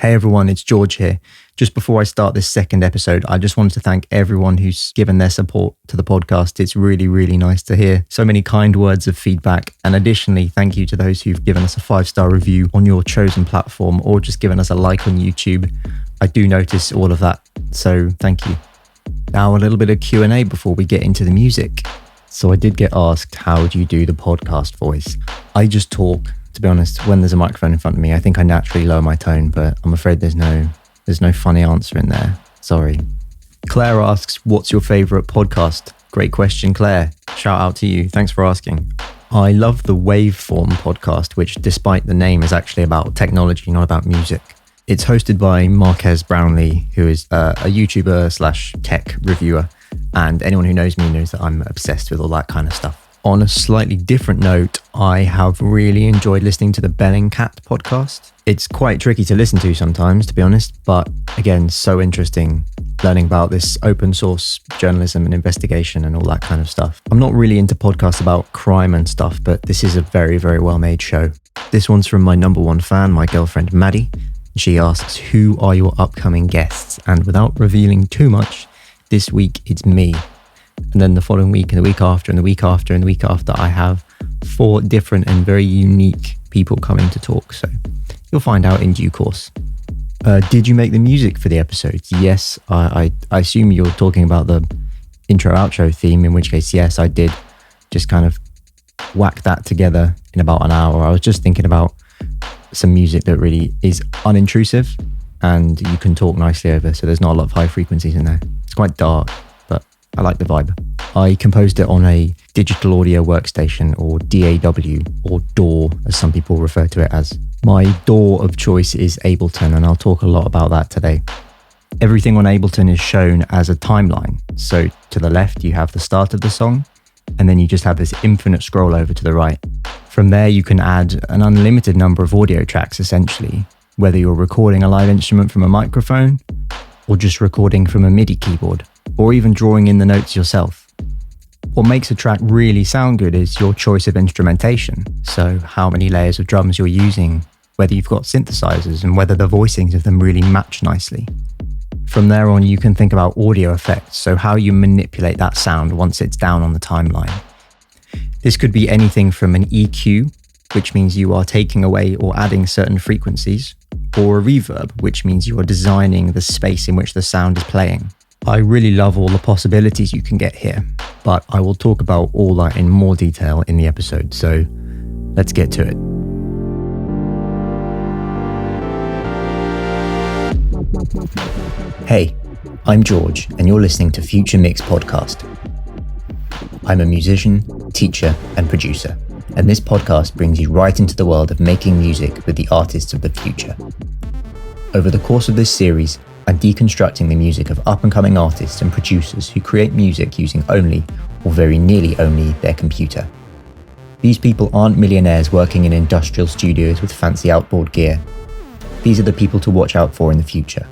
Hey everyone, it's George here. Just before I start this second episode, I just wanted to thank everyone who's given their support to the podcast. It's really, really nice to hear so many kind words of feedback. And additionally, thank you to those who've given us a 5-star review on your chosen platform or just given us a like on YouTube. I do notice all of that, so thank you. Now a little bit of Q&A before we get into the music. So I did get asked, how do you do the podcast voice? I just talk. To be honest, when there's a microphone in front of me, I think I naturally lower my tone, but I'm afraid there's no funny answer in there. Sorry. Claire asks, what's your favourite podcast? Great question, Claire. Shout out to you. Thanks for asking. I love the Waveform podcast, which despite the name is actually about technology, not about music. It's hosted by Marques Brownlee, who is a YouTuber / tech reviewer. And anyone who knows me knows that I'm obsessed with all that kind of stuff. On a slightly different note, I have really enjoyed listening to the Bellingcat podcast. It's quite tricky to listen to sometimes, to be honest, but again, so interesting learning about this open source journalism and investigation and all that kind of stuff. I'm not really into podcasts about crime and stuff, but this is a very, very well made show. This one's from my number one fan, my girlfriend Maddie. She asks, who are your upcoming guests? And without revealing too much, this week it's me. And then the following week and the week after and the week after and the week after, I have 4 different and very unique people coming to talk. So you'll find out in due course. Did you make the music for the episodes? Yes, I assume you're talking about the intro outro theme, in which case, yes, I did just kind of whack that together in about an hour. I was just thinking about some music that really is unintrusive and you can talk nicely over. So there's not a lot of high frequencies in there. It's quite dark. I like the vibe. I composed it on a digital audio workstation, or DAW, or DAW, as some people refer to it as. My DAW of choice is Ableton, and I'll talk a lot about that today. Everything on Ableton is shown as a timeline. So to the left, you have the start of the song, and then you just have this infinite scroll over to the right. From there, you can add an unlimited number of audio tracks, essentially, whether you're recording a live instrument from a microphone, or just recording from a MIDI keyboard, or even drawing in the notes yourself. What makes a track really sound good is your choice of instrumentation. So how many layers of drums you're using, whether you've got synthesizers, and whether the voicings of them really match nicely. From there on, you can think about audio effects, so how you manipulate that sound once it's down on the timeline. This could be anything from an EQ, which means you are taking away or adding certain frequencies, or a reverb, which means you are designing the space in which the sound is playing. I really love all the possibilities you can get here, but I will talk about all that in more detail in the episode, so let's get to it. Hey, I'm George, and you're listening to Future Mix Podcast. I'm a musician, teacher, and producer, and this podcast brings you right into the world of making music with the artists of the future. Over the course of this series, I'm deconstructing the music of up-and-coming artists and producers who create music using only, or very nearly only, their computer. These people aren't millionaires working in industrial studios with fancy outboard gear. These are the people to watch out for in the future.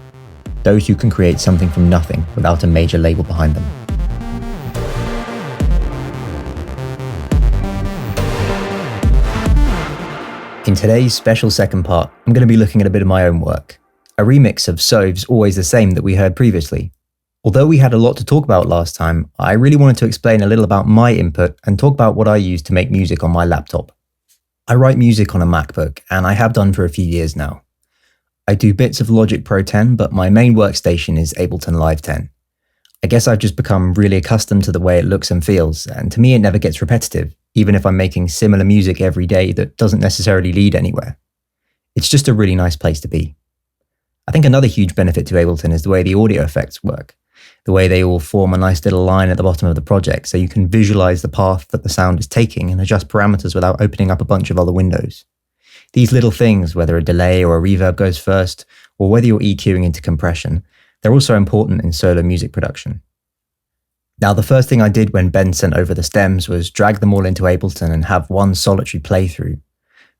Those who can create something from nothing without a major label behind them. In today's special second part, I'm going to be looking at a bit of my own work. A remix of Sove's Always the Same that we heard previously. Although we had a lot to talk about last time, I really wanted to explain a little about my input and talk about what I use to make music on my laptop. I write music on a MacBook, and I have done for a few years now. I do bits of Logic Pro 10, but my main workstation is Ableton Live 10. I guess I've just become really accustomed to the way it looks and feels, and to me it never gets repetitive, even if I'm making similar music every day that doesn't necessarily lead anywhere. It's just a really nice place to be. I think another huge benefit to Ableton is the way the audio effects work, the way they all form a nice little line at the bottom of the project so you can visualize the path that the sound is taking and adjust parameters without opening up a bunch of other windows. These little things, whether a delay or a reverb goes first, or whether you're EQing into compression, they're also important in solo music production. Now, the first thing I did when Ben sent over the stems was drag them all into Ableton and have one solitary playthrough.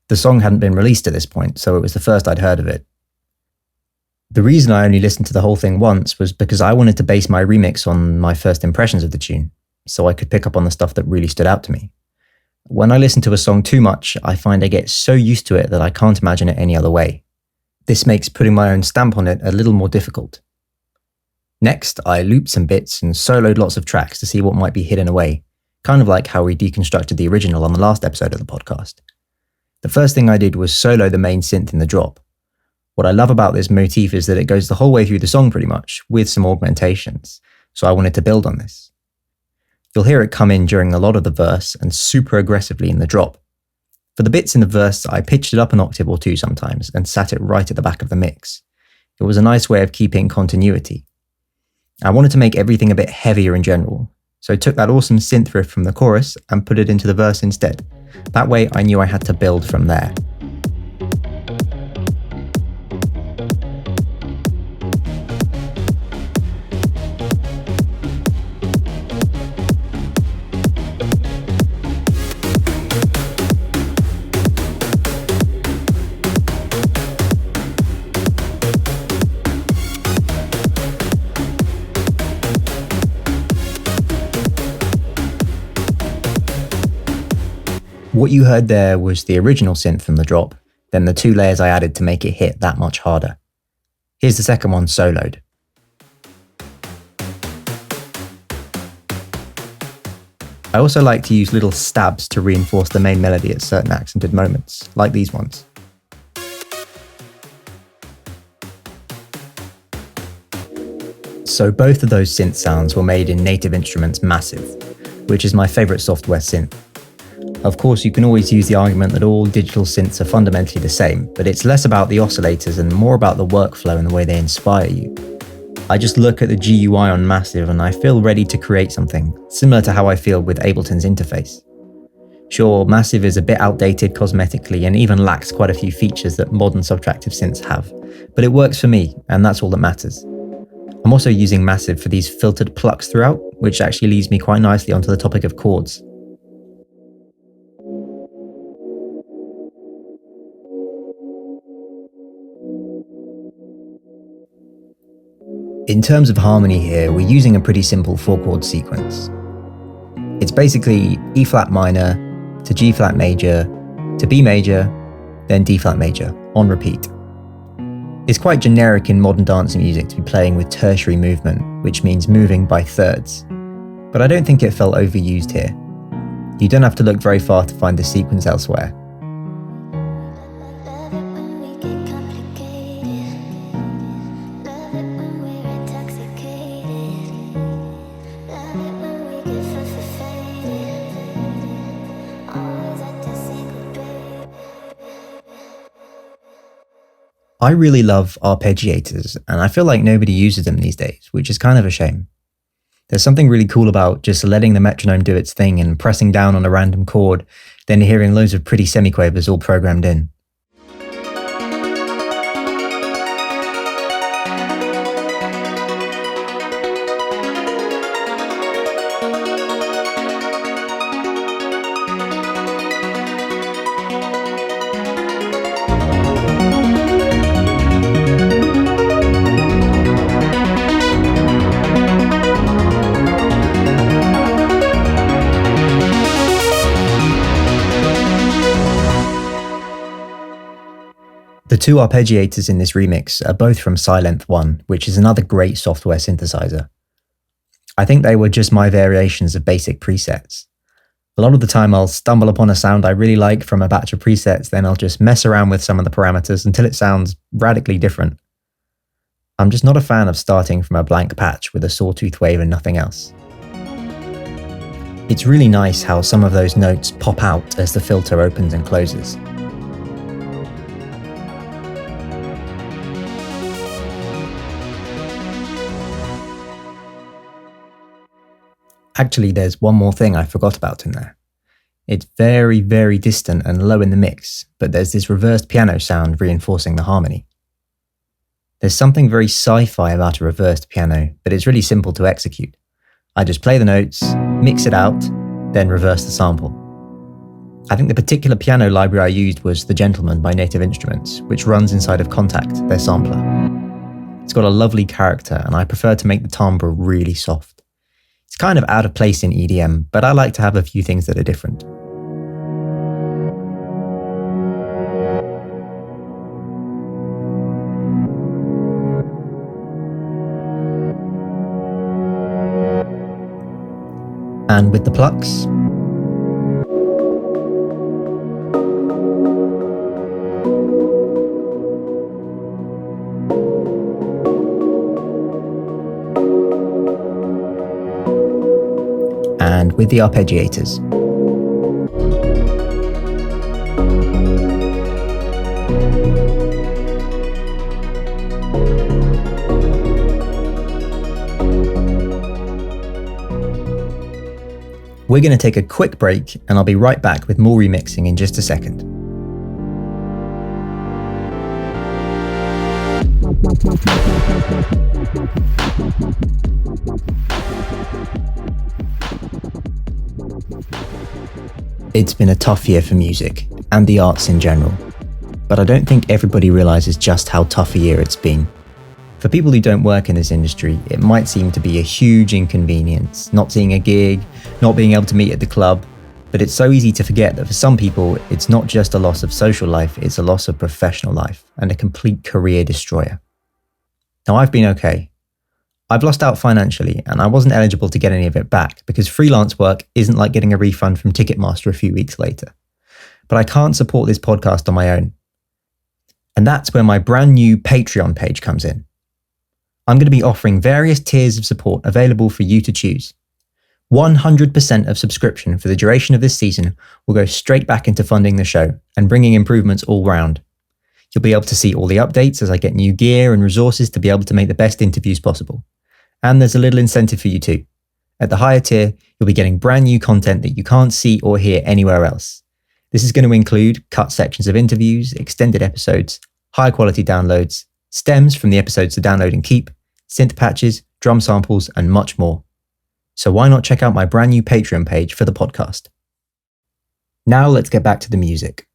The song hadn't been released at this point, so it was the first I'd heard of it. The reason I only listened to the whole thing once was because I wanted to base my remix on my first impressions of the tune, so I could pick up on the stuff that really stood out to me. When I listen to a song too much, I find I get so used to it that I can't imagine it any other way. This makes putting my own stamp on it a little more difficult. Next, I looped some bits and soloed lots of tracks to see what might be hidden away, kind of like how we deconstructed the original on the last episode of the podcast. The first thing I did was solo the main synth in the drop. What I love about this motif is that it goes the whole way through the song pretty much, with some augmentations, so I wanted to build on this. You'll hear it come in during a lot of the verse and super aggressively in the drop. For the bits in the verse, I pitched it up an octave or two sometimes and sat it right at the back of the mix. It was a nice way of keeping continuity. I wanted to make everything a bit heavier in general, so I took that awesome synth riff from the chorus and put it into the verse instead. That way I knew I had to build from there. What you heard there was the original synth from the drop, then the 2 layers I added to make it hit that much harder. Here's the second one soloed. I also like to use little stabs to reinforce the main melody at certain accented moments, like these ones. So both of those synth sounds were made in Native Instruments Massive, which is my favourite software synth. Of course, you can always use the argument that all digital synths are fundamentally the same, but it's less about the oscillators and more about the workflow and the way they inspire you. I just look at the GUI on Massive and I feel ready to create something, similar to how I feel with Ableton's interface. Sure, Massive is a bit outdated cosmetically and even lacks quite a few features that modern subtractive synths have, but it works for me, and that's all that matters. I'm also using Massive for these filtered plucks throughout, which actually leads me quite nicely onto the topic of chords. In terms of harmony here, we're using a pretty simple 4-chord sequence. It's basically E flat minor to G flat major to B major, then D flat major, on repeat. It's quite generic in modern dance music to be playing with tertiary movement, which means moving by thirds. But I don't think it felt overused here. You don't have to look very far to find the sequence elsewhere. I really love arpeggiators, and I feel like nobody uses them these days, which is kind of a shame. There's something really cool about just letting the metronome do its thing and pressing down on a random chord, then hearing loads of pretty semiquavers all programmed in. The 2 arpeggiators in this remix are both from Silent 1, which is another great software synthesizer. I think they were just my variations of basic presets. A lot of the time I'll stumble upon a sound I really like from a batch of presets, then I'll just mess around with some of the parameters until it sounds radically different. I'm just not a fan of starting from a blank patch with a sawtooth wave and nothing else. It's really nice how some of those notes pop out as the filter opens and closes. Actually, there's one more thing I forgot about in there. It's very, very distant and low in the mix, but there's this reversed piano sound reinforcing the harmony. There's something very sci-fi about a reversed piano, but it's really simple to execute. I just play the notes, mix it out, then reverse the sample. I think the particular piano library I used was The Gentleman by Native Instruments, which runs inside of Kontakt, their sampler. It's got a lovely character, and I prefer to make the timbre really soft. It's kind of out of place in EDM, but I like to have a few things that are different. And with the plucks, and with the arpeggiators. We're going to take a quick break and I'll be right back with more remixing in just a second. It's been a tough year for music and the arts in general, but I don't think everybody realises just how tough a year it's been. For people who don't work in this industry, it might seem to be a huge inconvenience, not seeing a gig, not being able to meet at the club, but it's so easy to forget that for some people, it's not just a loss of social life, it's a loss of professional life and a complete career destroyer. Now, I've been okay. I've lost out financially and I wasn't eligible to get any of it back because freelance work isn't like getting a refund from Ticketmaster a few weeks later. But I can't support this podcast on my own. And that's where my brand new Patreon page comes in. I'm going to be offering various tiers of support available for you to choose. 100% of subscription for the duration of this season will go straight back into funding the show and bringing improvements all round. You'll be able to see all the updates as I get new gear and resources to be able to make the best interviews possible. And there's a little incentive for you too. At the higher tier, you'll be getting brand new content that you can't see or hear anywhere else. This is going to include cut sections of interviews, extended episodes, high quality downloads, stems from the episodes to download and keep, synth patches, drum samples, and much more. So why not check out my brand new Patreon page for the podcast? Now let's get back to the music.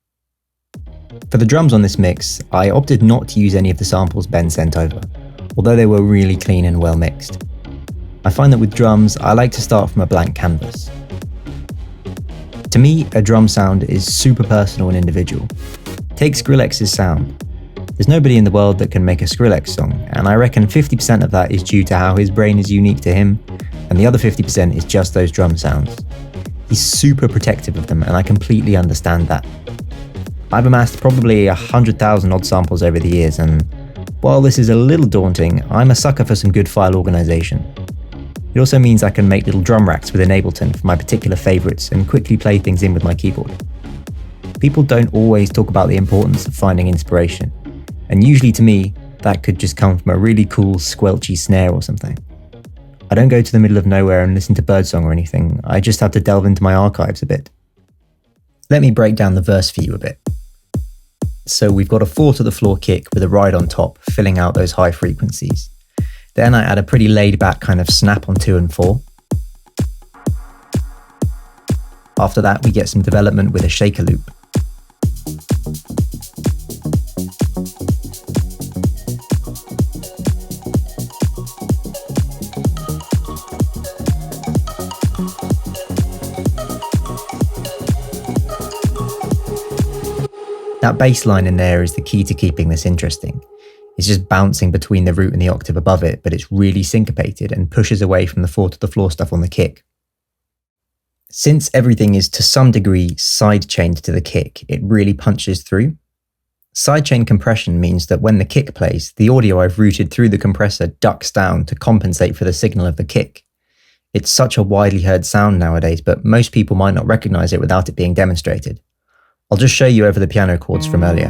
For the drums on this mix, I opted not to use any of the samples Ben sent over, although they were really clean and well mixed. I find that with drums, I like to start from a blank canvas. To me, a drum sound is super personal and individual. Take Skrillex's sound. There's nobody in the world that can make a Skrillex song, and I reckon 50% of that is due to how his brain is unique to him, and the other 50% is just those drum sounds. He's super protective of them, and I completely understand that. I've amassed probably 100,000 odd samples over the years, and while this is a little daunting, I'm a sucker for some good file organisation. It also means I can make little drum racks within Ableton for my particular favourites and quickly play things in with my keyboard. People don't always talk about the importance of finding inspiration, and usually to me, that could just come from a really cool squelchy snare or something. I don't go to the middle of nowhere and listen to birdsong or anything, I just have to delve into my archives a bit. Let me break down the verse for you a bit. So we've got a 4 to the floor kick with a ride on top, filling out those high frequencies. Then I add a pretty laid back kind of snap on 2 and 4. After that, we get some development with a shaker loop. That bass line in there is the key to keeping this interesting. It's just bouncing between the root and the octave above it, but it's really syncopated and pushes away from the 4 to the floor stuff on the kick. Since everything is to some degree sidechained to the kick, it really punches through. Sidechain compression means that when the kick plays, the audio I've routed through the compressor ducks down to compensate for the signal of the kick. It's such a widely heard sound nowadays, but most people might not recognize it without it being demonstrated. I'll just show you over the piano chords from earlier.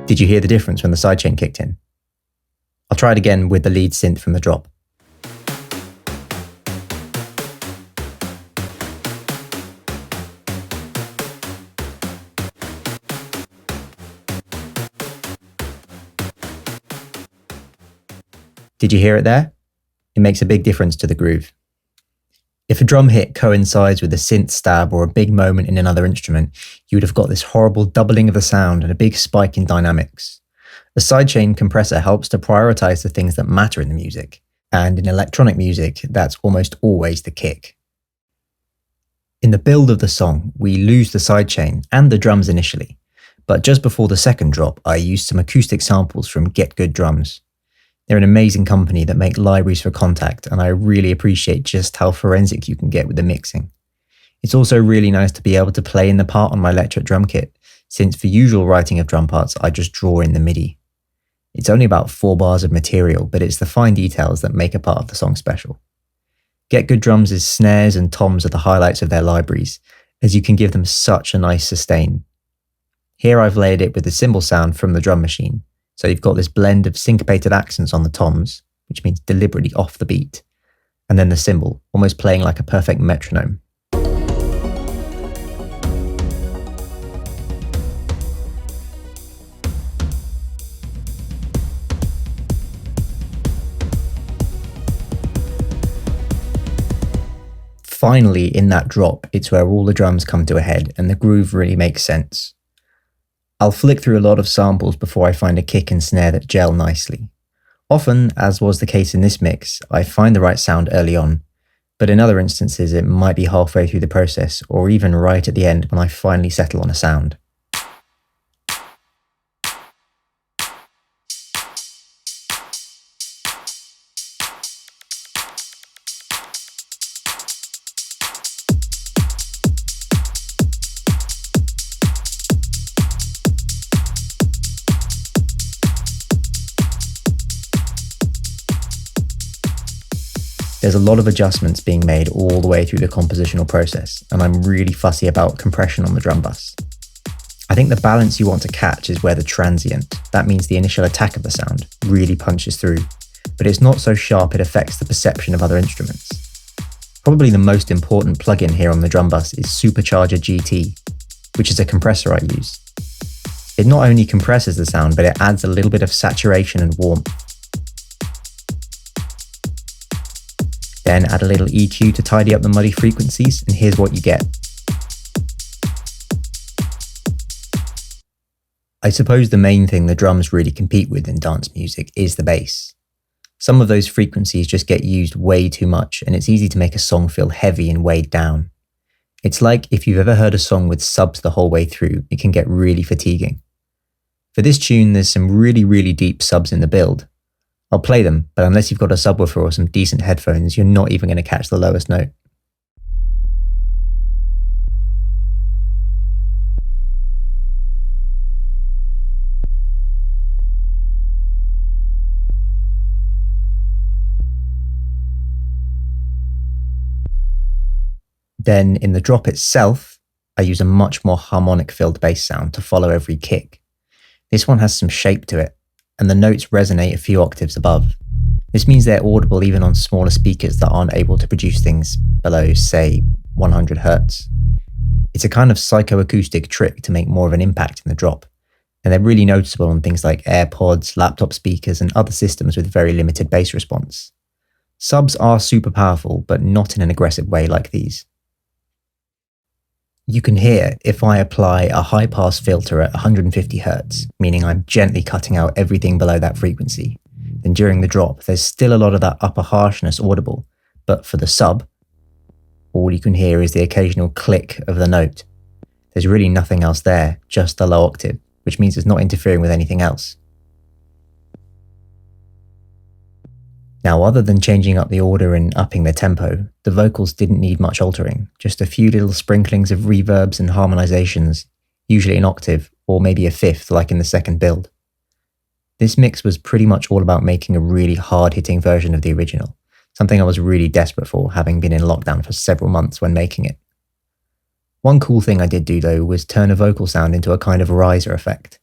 Did you hear the difference when the sidechain kicked in? I'll try it again with the lead synth from the drop. Did you hear it there? It makes a big difference to the groove. If a drum hit coincides with a synth stab or a big moment in another instrument, you would have got this horrible doubling of the sound and a big spike in dynamics. A sidechain compressor helps to prioritize the things that matter in the music, and in electronic music, that's almost always the kick. In the build of the song, we lose the sidechain and the drums initially, but just before the second drop, I used some acoustic samples from Get Good Drums. They're an amazing company that make libraries for Kontakt, and I really appreciate just how forensic you can get with the mixing. It's also really nice to be able to play in the part on my electric drum kit, since for usual writing of drum parts, I just draw in the MIDI. It's only about 4 bars of material, but it's the fine details that make a part of the song special. Get Good Drums' snares and toms are the highlights of their libraries, as you can give them such a nice sustain. Here I've layered it with the cymbal sound from the drum machine, so you've got this blend of syncopated accents on the toms, which means deliberately off the beat, and then the cymbal, almost playing like a perfect metronome. Finally, in that drop, it's where all the drums come to a head and the groove really makes sense. I'll flick through a lot of samples before I find a kick and snare that gel nicely. Often, as was the case in this mix, I find the right sound early on, but in other instances it might be halfway through the process or even right at the end when I finally settle on a sound. There's a lot of adjustments being made all the way through the compositional process, and I'm really fussy about compression on the drum bus. I think the balance you want to catch is where the transient, that means the initial attack of the sound, really punches through, but it's not so sharp it affects the perception of other instruments. Probably the most important plugin here on the drum bus is Supercharger GT, which is a compressor I use. It not only compresses the sound, but it adds a little bit of saturation and warmth. Then add a little EQ to tidy up the muddy frequencies, and here's what you get. I suppose the main thing the drums really compete with in dance music is the bass. Some of those frequencies just get used way too much, and it's easy to make a song feel heavy and weighed down. It's like if you've ever heard a song with subs the whole way through, it can get really fatiguing. For this tune, there's some really deep subs in the build. I'll play them, but unless you've got a subwoofer or some decent headphones, you're not even going to catch the lowest note. Then in the drop itself, I use a much more harmonic filled bass sound to follow every kick. This one has some shape to it, and the notes resonate a few octaves above. This means they're audible even on smaller speakers that aren't able to produce things below, say, 100 Hz. It's a kind of psychoacoustic trick to make more of an impact in the drop, and they're really noticeable on things like AirPods, laptop speakers, and other systems with very limited bass response. Subs are super powerful, but not in an aggressive way like these. You can hear if I apply a high-pass filter at 150 Hz, meaning I'm gently cutting out everything below that frequency, then during the drop there's still a lot of that upper harshness audible, but for the sub, all you can hear is the occasional click of the note. There's really nothing else there, just the low octave, which means it's not interfering with anything else. Now, other than changing up the order and upping the tempo, the vocals didn't need much altering, just a few little sprinklings of reverbs and harmonizations, usually an octave, or maybe a fifth like in the second build. This mix was pretty much all about making a really hard-hitting version of the original, something I was really desperate for, having been in lockdown for several months when making it. One cool thing I did do though was turn a vocal sound into a kind of riser effect.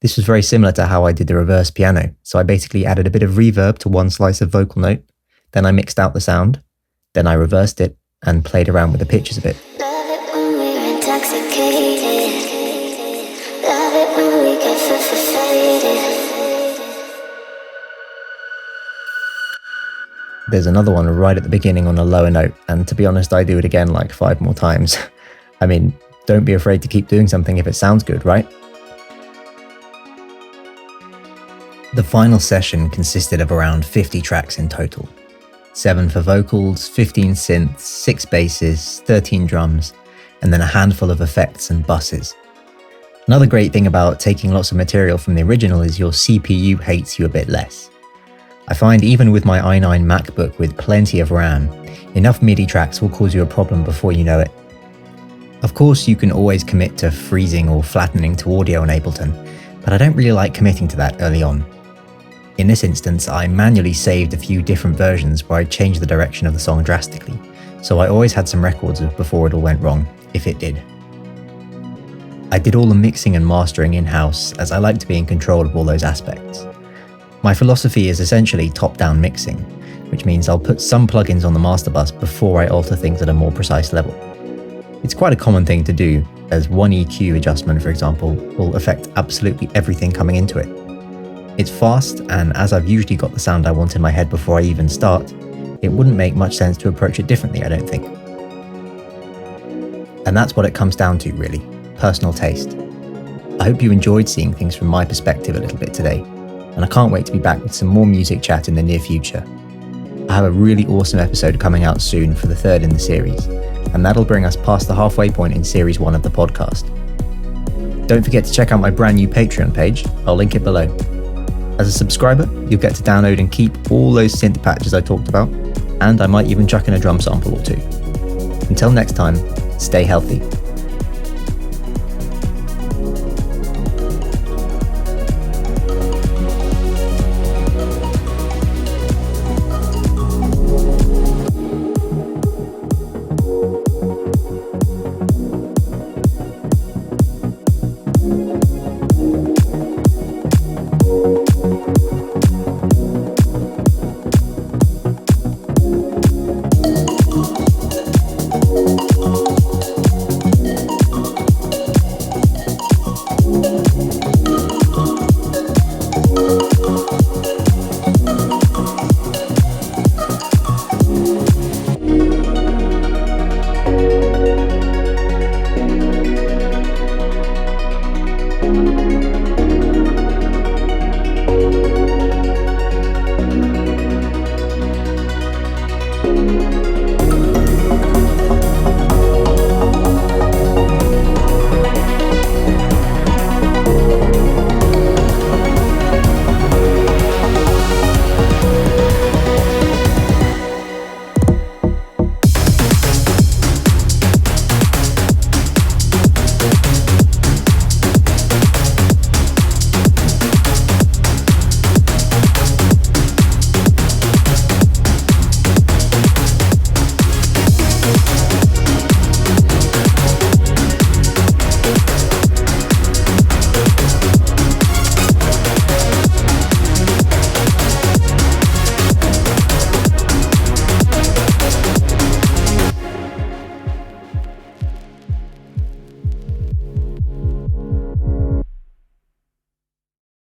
This was very similar to how I did the reverse piano, so I basically added a bit of reverb to one slice of vocal note, then I mixed out the sound, then I reversed it and played around with the pitches a bit. Love it when we're intoxicated. Love it when we get faded. There's another one right at the beginning on a lower note, and to be honest, I do it again like 5 more times. I mean, don't be afraid to keep doing something if it sounds good, right? The final session consisted of around 50 tracks in total. 7 for vocals, 15 synths, 6 basses, 13 drums, and then a handful of effects and buses. Another great thing about taking lots of material from the original is your CPU hates you a bit less. I find even with my i9 MacBook with plenty of RAM, enough MIDI tracks will cause you a problem before you know it. Of course, you can always commit to freezing or flattening to audio in Ableton, but I don't really like committing to that early on. In this instance, I manually saved a few different versions where I changed the direction of the song drastically, so I always had some records of before it all went wrong, if it did. I did all the mixing and mastering in-house, as I like to be in control of all those aspects. My philosophy is essentially top-down mixing, which means I'll put some plugins on the master bus before I alter things at a more precise level. It's quite a common thing to do, as one EQ adjustment, for example, will affect absolutely everything coming into it. It's fast, and as I've usually got the sound I want in my head before I even start, it wouldn't make much sense to approach it differently, I don't think. And that's what it comes down to, really. Personal taste. I hope you enjoyed seeing things from my perspective a little bit today, and I can't wait to be back with some more music chat in the near future. I have a really awesome episode coming out soon for the 3rd in the series, and that'll bring us past the halfway point in Series 1 of the podcast. Don't forget to check out my brand new Patreon page, I'll link it below. As a subscriber, you'll get to download and keep all those synth patches I talked about, and I might even chuck in a drum sample or two. Until next time, stay healthy.